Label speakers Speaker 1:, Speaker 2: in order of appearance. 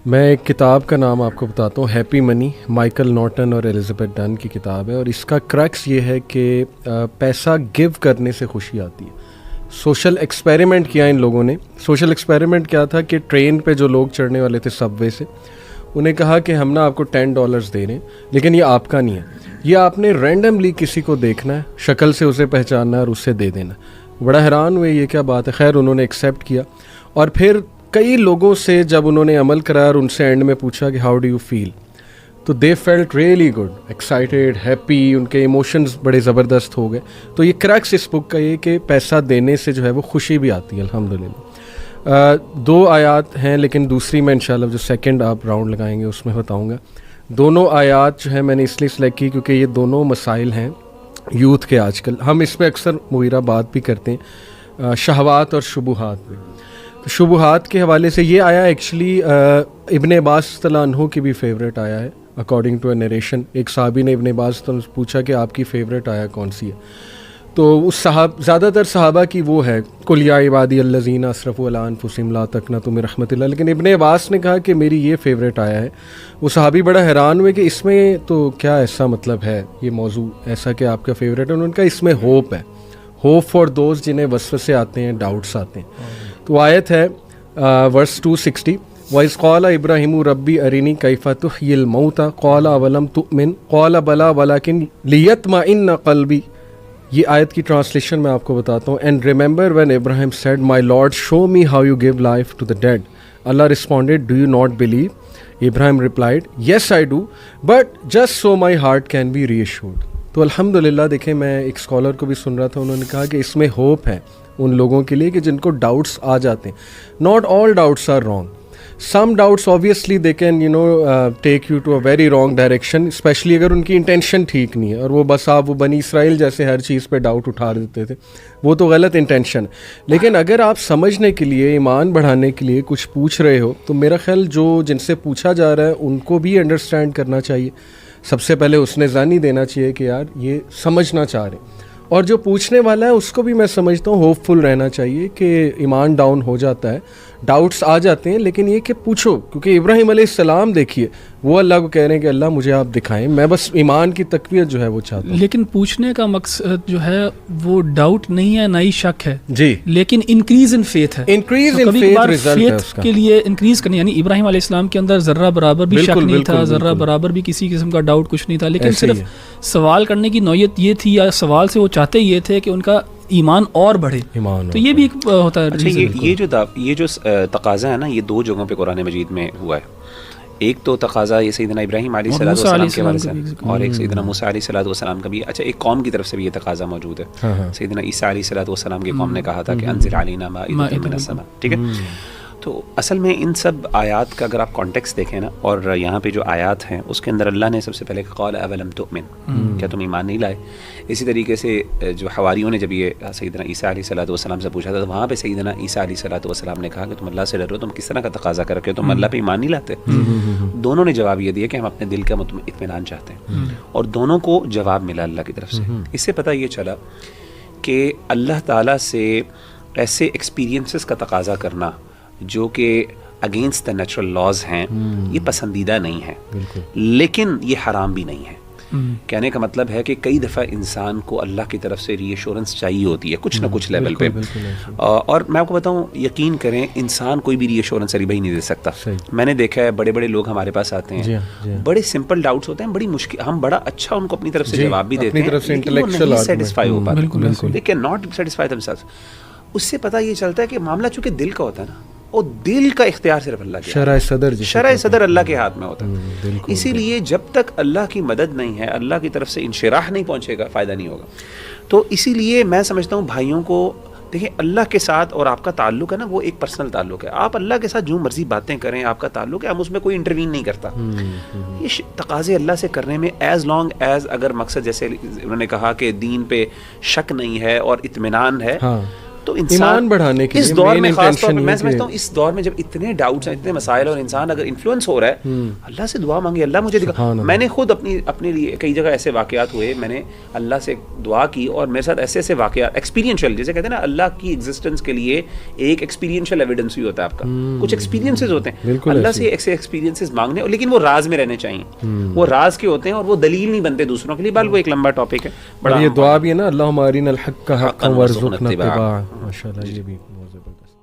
Speaker 1: میں ایک کتاب کا نام آپ کو بتاتا ہوں، ہیپی منی، مائیکل نارٹن اور ایلزبتھ ڈن کی کتاب ہے، اور اس کا کریکس یہ ہے کہ پیسہ گیو کرنے سے خوشی آتی ہے۔ سوشل ایکسپیریمنٹ کیا ان لوگوں نے۔ سوشل ایکسپیریمنٹ کیا تھا کہ ٹرین پہ جو لوگ چڑھنے والے تھے سب وے سے، انہیں کہا کہ ہم نا آپ کو $10 دے رہے ہیں، لیکن یہ آپ کا نہیں ہے، یہ آپ نے رینڈملی کسی کو دیکھنا ہے، شکل سے اسے پہچاننا ہے اور اسے دے دینا۔ بڑا حیران ہوئے یہ کیا بات ہے، خیر انہوں نے ایکسیپٹ کیا، اور پھر کئی لوگوں سے جب انہوں نے عمل کرایا اور ان سے اینڈ میں پوچھا کہ ہاؤ ڈو یو فیل، تو they felt really good, excited, happy, ان کے ایموشنز بڑے زبردست ہو گئے۔ تو یہ کریکس اس بک کا یہ کہ پیسہ دینے سے جو ہے وہ خوشی بھی آتی ہے الحمدللہ۔ 2 آیات ہیں، لیکن دوسری میں انشاءاللہ جو سیکنڈ آپ راؤنڈ لگائیں گے اس میں بتاؤں گا۔ دونوں آیات جو ہے میں نے اس لیے سلیکٹ کی کیونکہ یہ دونوں مسائل ہیں یوتھ کے آج کل، ہم اس پہ اکثر مغیرہ بات بھی کرتے ہیں، شہوات اور شبہات پہ۔ شبہات کے حوالے سے یہ آیا ایکچولی ابن عباس رضی اللہ عنہ کی بھی فیوریٹ آیا ہے، اکارڈنگ ٹو اے نریشن۔ ایک صحابی نے ابن عباس سے پوچھا کہ آپ کی فیوریٹ آیا کون سی ہے، تو اس زیادہ تر صحابہ کی وہ ہے قل یا عبادی الذین اسرفوا علی انفسہم لا تقنطوا من رحمۃ اللہ، لیکن ابن عباس نے کہا کہ میری یہ فیوریٹ آیا ہے۔ وہ صحابی بڑا حیران ہوئے کہ اس میں تو کیا ایسا مطلب ہے یہ موضوع ایسا کہ آپ کا فیوریٹ ہے؟ انہوں نے کہا اس میں ہوپ ہے، ہوپ فار دوز جنہیں وسوسے آتے ہیں، ڈاؤٹس آتے ہیں۔ تو آیت ہے ورس 260، وَإِذْ قَالَ إِبْرَاهِيمُ رَبِّ أَرِنِي كَيْفَ تُحْيِي الْمَوْتَى قَالَ أَوَلَمْ تُؤْمِنْ قَالَ بَلَىٰ وَلَكِنْ لِيَطْمَئِنَّ قَلْبِي۔ یہ آیت کی ٹرانسلیشن میں آپ کو بتاتا ہوں۔ And remember when Ibrahim said my lord show me how you give life to the dead, Allah responded do you not believe, Ibrahim replied yes I do but just so my heart can be reassured. تو الحمدللہ دیکھیں، میں ایک scholar کو بھی سن رہا تھا، انہوں نے کہا کہ اس میں ہوپ ہے ان لوگوں کے لیے کہ جن کو ڈاؤٹس آ جاتے ہیں۔ Not all doubts are wrong, some doubts obviously they can take you to a very wrong direction، especially اگر ان کی انٹینشن ٹھیک نہیں ہے، اور وہ بس آپ وہ بنی اسرائیل جیسے ہر چیز پہ ڈاؤٹ اٹھا دیتے تھے، وہ تو غلط انٹینشن۔ لیکن اگر آپ سمجھنے کے لیے، ایمان بڑھانے کے لیے کچھ پوچھ رہے ہو، تو میرا خیال جن سے پوچھا جا رہا ہے ان کو بھی انڈرسٹینڈ کرنا چاہیے۔ سب سے پہلے اس نے ذہنی دینا چاہیے کہ یار یہ سمجھنا چاہ رہے ہیں، اور جو پوچھنے والا ہے اس کو بھی میں سمجھتا ہوں ہوپ فل رہنا چاہیے کہ ایمان ڈاؤن ہو جاتا ہے، ڈاؤٹس آ جاتے ہیں، لیکن یہ کہ پوچھو، کیونکہ ابراہیم علیہ السلام دیکھیے وہ اللہ کو کہہ رہے ہیں کہ اللہ مجھے آپ دکھائیں، میں بس ایمان کی تقویت جو ہے وہ چاہتا ہوں۔
Speaker 2: لیکن پوچھنے کا مقصد جو ہے وہ ڈاؤٹ نہیں ہے، نہ ہی شک ہے
Speaker 1: جی،
Speaker 2: لیکن انکریز ان فیتھ ہے،
Speaker 1: انکریز ان فیتھ ریزلٹ ہے اس کا۔
Speaker 2: کے لیے انکریز کرنی، یعنی ابراہیم علیہ السلام کے اندر ذرہ برابر بھی شک نہیں تھا، ذرہ برابر بھی کسی قسم کا ڈاؤٹ کچھ نہیں تھا، لیکن صرف سوال کرنے کی نوعیت یہ تھی، یا سوال سے وہ چاہتے یہ تھے کہ ان کا ایمان اور بڑھے، تو یہ بھی ایک ہوتا ہے۔
Speaker 3: اچھا، یہ جو تقاضا ہے نا، یہ 2 جگہوں پہ قرآن مجید میں ہوا ہے۔ ایک تو تقاضا یہ سیدنا ابراہیم علیہ السلام کے بارے سے، اور ایک سیدنا موسیٰ علیہ السلام کا بھی۔ اچھا، ایک قوم کی طرف سے بھی یہ تقاضا موجود ہے، سیدنا عیسیٰ علیہ السلام کی قوم نے کہا تھا کہ انزل علینا مائدۃ من السماء، ٹھیک ہے۔ تو اصل میں ان سب آیات کا اگر آپ کانٹیکس دیکھیں نا، اور یہاں پہ جو آیات ہیں اس کے اندر اللہ نے سب سے پہلے قال اولم تؤمن، کیا تم ایمان نہیں لائے؟ اسی طریقے سے جو حواریوں نے جب یہ سیدنا عیسیٰ علیہ السلام سے پوچھا تھا، تو وہاں پہ سیدنا عیسیٰ علیہ السلام نے کہا کہ تم اللہ سے ڈرو، تم کس طرح کا تقاضا کر کے تم اللہ پہ ایمان نہیں لاتے؟ دونوں نے جواب یہ دیا کہ ہم اپنے دل کا اطمینان چاہتے ہیں، اور دونوں کو جواب ملا اللہ کی طرف سے۔ اس سے پتہ یہ چلا کہ اللہ تعالیٰ سے ایسے ایکسپیرینسز کا تقاضا کرنا جو کہ اگینسٹ دا نیچرل لاز ہیں، یہ پسندیدہ نہیں ہے، لیکن یہ حرام بھی نہیں ہے۔ کہنے کا مطلب ہے کہ کئی دفعہ انسان کو اللہ کی طرف سے ری ایشورنس چاہیے ہوتی ہے کچھ نہ کچھ لیول پہ، اور میں آپ کو بتاؤں، یقین کریں انسان کوئی بھی ری ایشورنس علی بھائی نہیں دے سکتا۔ میں نے دیکھا ہے بڑے بڑے لوگ ہمارے پاس آتے ہیں، بڑے سمپل ڈاؤٹس ہوتے ہیں، بڑی مشکل، ہم بڑا اچھا ان کو اپنی طرف سے جواب بھی دیتے ہیں، سیٹسفائی ہو پاتے، they can not satisfy them self. اس سے پتہ یہ چلتا ہے کہ معاملہ چونکہ دل کا ہوتا ہے نا، اور دل کا اختیار صرف اللہ کے، شرع صدر اللہ کے ہاتھ میں ہوتا ہے۔ اسی لیے جب تک اللہ کی مدد نہیں ہے، اللہ کی طرف سے انشراح نہیں پہنچے گا، فائدہ نہیں ہوگا۔ تو اسی لیے میں سمجھتا ہوں بھائیوں کو، دیکھیں اللہ کے ساتھ اور آپ کا تعلق ہے نا، وہ ایک پرسنل تعلق ہے، آپ اللہ کے ساتھ جو مرضی باتیں کریں، آپ کا تعلق ہے، ہم اس میں کوئی انٹروین نہیں کرتا۔ یہ تقاضے اللہ سے کرنے میں ایز لانگ ایز اگر مقصد جیسے انہوں نے کہا کہ دین پہ شک نہیں ہے اور اطمینان ہے، تو
Speaker 1: ایمان بڑھانے کے
Speaker 3: اس دور میں خاص طور پر میں سمجھتا ہوں اس دور میں جب اتنے ڈاؤٹس ہیں اتنے مسائل اور انسان اگر انفلوئنس ہو رہا ہے اللہ سے دعا مانگے اللہ مجھے دکھا. میں نے خود اپنے لیے کئی جگہ ایسے واقعات ہوئے میں نے اللہ سے دعا کی اور میرے ساتھ ایسے ایسے واقعات ایکسپیرینشیل جیسے کہتے ہیں نا اللہ کی ایگزسٹنس کے لیے ایک ایکسپیرینشیل ایویڈنس بھی ہوتا ہے آپ کا کچھ ایکسپیرینسز ہوتے ہیں اللہ سے ایسے ایکسپیرینسز مانگنے لیکن وہ راز میں رہنے چاہیے وہ راز کے ہوتے ہیں اور وہ دلیل نہیں بنتے دوسروں کے لیے بل وہ ایک لمبا ٹاپک ہے بڑا
Speaker 1: یہ دعا بھی ہے نا اللہم ارنا الحق حقا وارزقنا اتباعہ ماشاءاللہ یہ بھی بہت زبردست.